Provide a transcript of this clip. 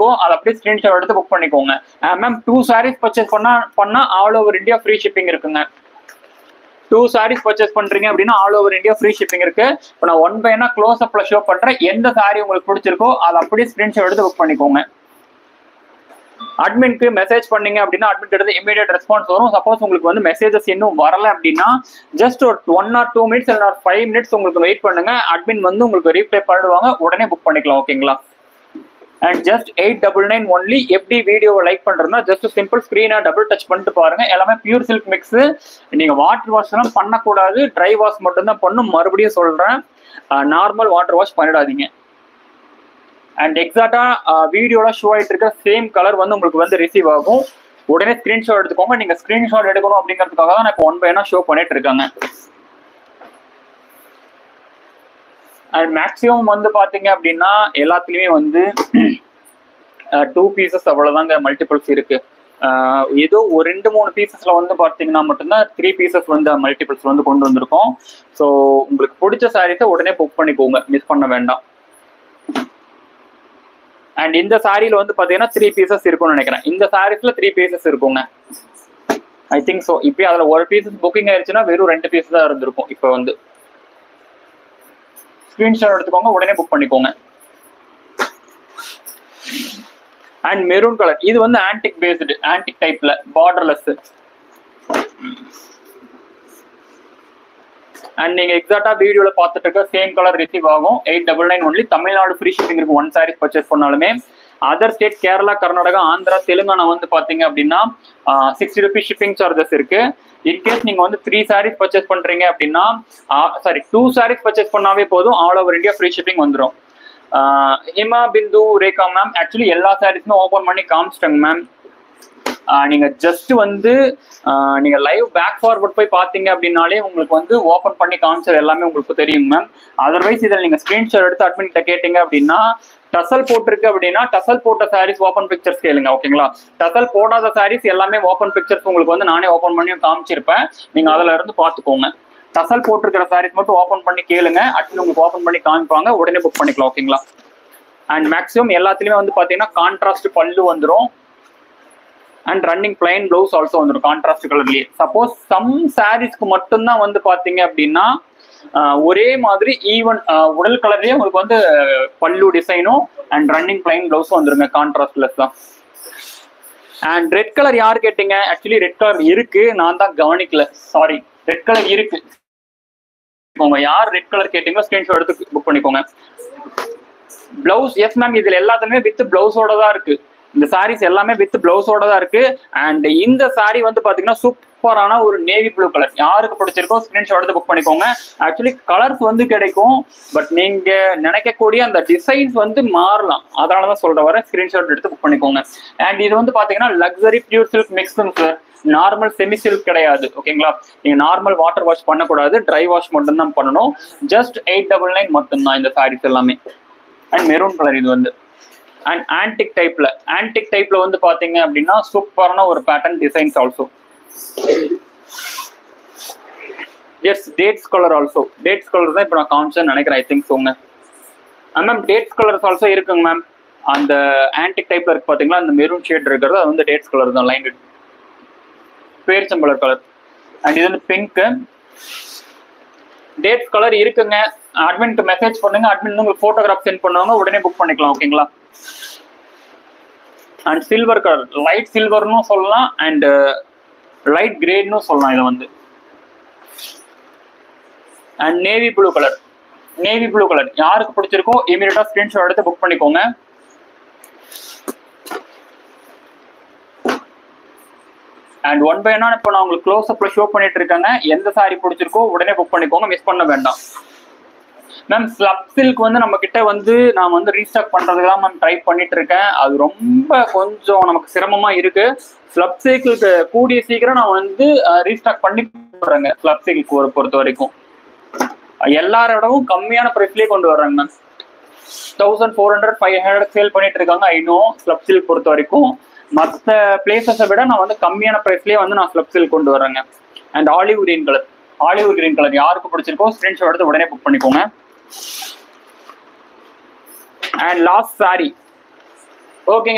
அதை அப்படியே ஸ்கிரீன்ஷாட் எடுத்து புக் பண்ணிக்கோங்க. மேம் 2 sarees பர்ச்சேஸ் பண்ணா all over India free shipping இருக்குங்க. 2 sarees பர்ச்சேஸ் பண்றீங்க அப்படின்னா all over India free shipping இருக்கு. இப்போ நான் 1 by 1 க்ளோஸ் அப்ல ஷோ பண்றேன். எந்த சாரி உங்களுக்கு பிடிச்சிருக்கோ அதை அப்படியே ஸ்கிரீன்ஷாட் எடுத்து புக் பண்ணிக்கோங்க. அட்மின்க்கு மெசேஜ் பண்ணீங்க அப்படின்னா அட்மின் கிட்ட இமீடியட் ரெஸ்பான்ஸ் வரும். சப்போஸ் உங்களுக்கு வந்து மெசேஜஸ் இன்னும் வரல அப்படின்னா ஜஸ்ட் ஒரு 1 or 2 minutes இல்ல 5 minutes உங்களுக்கு வெயிட் பண்ணுங்க. அட்மின் வந்து உங்களுக்கு ரீப்ளை பண்ணிடுவாங்க. உடனே புக் பண்ணிக்கலாம். ஓகேங்களா? And just 899 only. எப்படி வீடியோவை லைக் பண்றதுன்னா ஜஸ்ட் சிம்பிள் ஸ்கிரீனை டபுள் டச் பண்ணிட்டு பாருங்க. எல்லாமே பியூர் சில்க் மிக்ஸ். நீங்க வாட்டர் வாஷ் எல்லாம் பண்ணக்கூடாது, ட்ரை வாஷ் மட்டும் தான் பண்ணும். மறுபடியும் சொல்றேன், நார்மல் வாட்டர் வாஷ் பண்ணிடாதீங்க. அண்ட் எக்ஸாக்டா வீடியோல ஷோ ஆயிட்டு இருக்க சேம் கலர் வந்து உங்களுக்கு வந்து ரிசீவ் ஆகும். உடனே ஸ்கிரீன்ஷாட் எடுத்துக்கோங்க. நீங்க ஸ்கிரீன்ஷாட் எடுக்கணும் அப்படிங்கிறதுக்காக தான் நான் இப்போ 1 by 1 ஷோ பண்ணிட்டு இருக்காங்க. அண்ட் மேக்ஸிமம் வந்து பாத்தீங்க அப்படின்னா எல்லாத்துலயுமே வந்து 2 pieces அவ்வளவுதாங்க மல்டிபிள்ஸ் இருக்கு. ஏதோ ஒரு 2-3 பீசஸ்ல வந்து பாத்தீங்கன்னா மட்டும்தான் 3 pieces வந்து மல்டிபிள்ஸ் வந்து கொண்டு வந்திருக்கோம். ஸோ உங்களுக்கு பிடிச்ச சாரீஸை உடனே புக் பண்ணிக்கோங்க, மிஸ் பண்ண வேண்டாம். அண்ட் இந்த சாரியில வந்து பாத்தீங்கன்னா 3 pieces இருக்கும்னு நினைக்கிறேன். இந்த சாரீஸ்ல 3 pieces இருக்குங்க, ஐ திங்க் ஸோ. இப்போ அதுல ஒரு பீசஸ் புக்கிங் ஆயிடுச்சுன்னா வெறும் 2 pieces தான் இருந்திருக்கும். இப்போ வந்து ஸ்கிரீன்ஷாட் எடுத்துக்கோங்க, உடனே புக் பண்ணிக்கோங்க. அண்ட் மெரூன் கலர், இது வந்து ஆன்டிக் பேஸ்டு, ஆன்டிக் டைப்ல பார்டர்லெஸ். அண்ட் நீங்க எக்ஸாக்டா வீடியோல பார்த்துட்டு இருக்க சேம் கலர் ரிசீவ் ஆகும். 899 ஒன்லி. தமிழ்நாடு ஃப்ரீ ஷிப்பிங் இருக்கு 1 sarees பர்ச்சேஸ் பண்ணாலுமே. அதர் ஸ்டேட் கேரளா, கர்நாடகா, ஆந்திரா, தெலுங்கானா வந்து பாத்தீங்க அப்படின்னா 60 rupees ஷிப்பிங் சார்ஜஸ் இருக்கு. இன்கேஸ் நீங்க வந்து 3 sarees பர்ச்சேஸ் பண்றீங்க அப்படின்னா 2 sarees பர்ச்சேஸ் பண்ணாவே போதும், all over India free shipping வந்துடும். ஹிமா, பிந்து, ரேகா மேம் ஆக்சுவலி எல்லா சாரீஸுமே ஓபன் பண்ணி காமிச்சிட்டேங்க மேம். நீங்க ஜஸ்ட் வந்து நீங்க லைவ் பேக் ஃபார்வர்ட் போய் பாத்தீங்க அப்படின்னாலே உங்களுக்கு வந்து ஓபன் பண்ணி காமிச்சது எல்லாமே உங்களுக்கு தெரியும் மேம். அதர்வைஸ் இதில் நீங்க ஸ்கிரீன்ஷாட் எடுத்து அட்மின் கிட்ட கேட்டீங்க அப்படின்னா டசல் போட்டிருக்கு அப்படின்னா டசல் போட்ட சாரீஸ் ஓப்பன் பிக்சர்ஸ் கேளுங்க. ஓகேங்களா? டசல் போடாத சாரீஸ் எல்லாமே ஓப்பன் பிக்சர்ஸ் உங்களுக்கு வந்து நானே ஓப்பன் பண்ணி காமிச்சிருப்பேன். நீங்க அதுல இருந்து பாத்துக்கோங்க. டசல் போட்டிருக்கிற சாரீஸ் மட்டும் ஓப்பன் பண்ணி கேளுங்க, அட்மின் உங்களுக்கு ஓப்பன் பண்ணி காமிப்பாங்க. உடனே புக் பண்ணிக்கலாம். ஓகேங்களா? அண்ட் மேக்ஸிமம் எல்லாத்துலயுமே வந்து பாத்தீங்கன்னா கான்ட்ராஸ்ட் பல்லு வந்துடும். And running plain blouse also வந்துடும் கான்ட்ராஸ்ட் கலர்லயே. சப்போஸ் சம் சாரீஸ்க்கு மட்டும்தான் வந்து பாத்தீங்க அப்படின்னா ஒரே மாதிரி ஈவன் உடல் கலர்லயே உங்களுக்கு வந்து பல்லு டிசைனும் அண்ட் ரன்னிங் பிளைன் பிளவுஸும் வந்துருங்க கான்ட்ராஸ்ட்லெஸ் தான். அண்ட் ரெட் கலர் யார் கேட்டீங்க? ஆக்சுவலி ரெட் கலர் இருக்கு, நான் தான் கவனிக்கல, சாரி. ரெட் கலர் இருக்கு. யார் ரெட் கலர் கேட்டீங்களோ ஸ்கிரீன்ஷாட் எடுத்து புக் பண்ணிக்கோங்க. பிளவுஸ் எஸ் மேம், இதுல எல்லாத்துலயுமே வித் பிளவுஸோட தான் இருக்கு. இந்த சாரீஸ் எல்லாமே வித் பிளவுஸோட தான் இருக்கு. அண்ட் இந்த சாரி வந்து பாத்தீங்கன்னா சூப்பரான ஒரு நேவி ப்ளூ கலர். யாருக்கு பிடிச்சிருக்கோ ஸ்கிரீன்ஷாட் எடுத்து புக் பண்ணிக்கோங்க. ஆக்சுவலி கலர்ஸ் வந்து கிடைக்கும், பட் நீங்க நினைக்கக்கூடிய அந்த டிசைன்ஸ் வந்து மாறலாம். அதனாலதான் சொல்ற வர ஸ்கிரீன்ஷாட் எடுத்து புக் பண்ணிக்கோங்க. அண்ட் இது வந்து பாத்தீங்கன்னா லக்ஸரி பியூர் சில்க் மிக்ஸுங்க சார், நார்மல் செமி சில்க் கிடையாது. ஓகேங்களா? நீங்க நார்மல் வாட்டர் வாஷ் பண்ணக்கூடாது, ட்ரை வாஷ் மட்டும் தான் பண்ணணும். ஜஸ்ட் 899 மட்டும்தான் இந்த சாரீஸ் எல்லாமே. அண்ட் மெரூன் கலர் இது வந்து. அண்ட் ஆன்டிக் டைப்ல வந்து பாத்தீங்க அப்படின்னா சூப்பரான ஒரு pattern designs also. Yes, dates colour also. Dates colour தான் இப்போ நான் காமிச்சேன்னு நினைக்கிறேன், ஐ திங்க் சோங்க மேம். டேட்ஸ் கலர்ஸ் ஆல்சோ இருக்குங்க மேம். அந்த ஆன்டிக் டைப்ல இருக்கு பாத்தீங்களா, அந்த மெரூன் ஷேட் இருக்கிறது அது வந்து டேட்ஸ் கலர் தான், லைன் பேரிச்சம்பழம் கலர். அண்ட் இது வந்து பிங்க். டேட்ஸ் கலர் இருக்குங்க. அட்மின்க்கு மெசேஜ் பண்ணுங்க, அட்மின் உங்களுக்கு போட்டோகிராஃப் சென்ட் பண்ணுவாங்க, உடனே புக் பண்ணிக்கலாம். ஓகேங்களா? அண்ட் சில்வர் கலர், லைட் சில்வர்னு சொல்லலாம் அண்ட் லைட் கிரேட்னு சொல்லலாம் இதை வந்து. அண்ட் நேவி ப்ளூ கலர் யாருக்கு பிடிச்சிருக்கோ இமீடியட்டா ஸ்கிரீன்ஷாட் எடுத்து புக் பண்ணிக்கோங்க. அண்ட் 1 by 1 இப்போ நான் உங்களுக்கு க்ளோஸ் அப்ல ஷோ பண்ணிட்டு இருக்காங்க. எந்த சாரி பிடிச்சிருக்கோ உடனே புக் பண்ணிக்கோங்க, மிஸ் பண்ண வேண்டாம் மேம். ஸ்லப் சில்க் வந்து நம்ம கிட்ட வந்து நான் வந்து ரீஸ்டாக் பண்றதுக்கு தான் மேம் ட்ரை பண்ணிட்டு இருக்கேன். அது ரொம்ப கொஞ்சம் நமக்கு சிரமமா இருக்கு. ஸ்லப் சில்க்கு கூடிய சீக்கிரம் நான் வந்து ரீஸ்டாக் பண்ணி போடுறேங்க. ஸ்லப் சில்க் பொறுத்த வரைக்கும் எல்லாரோடவும் கம்மியான பிரைஸ்லயே கொண்டு வர்றாங்க மேம். 1400-500 சேல் பண்ணிட்டு இருக்காங்க. ஐநோ ஸ்லப் சில்க் பொறுத்த வரைக்கும் மற்ற பிளேசஸை விட நான் வந்து கம்மியான பிரைஸ்லயே வந்து நான் ஸ்லப் சில்க் கொண்டு வர்றேங்க. அண்ட் ஆலிவ் கிரீன் கலர் யாருக்கு பிடிச்சிருக்கோ ஸ்கிரீன்ஷாட் எடுத்து உடனே புக் பண்ணிக்கோங்க. அண்ட் லாஸ்ட் சாரி ஓகேங்க.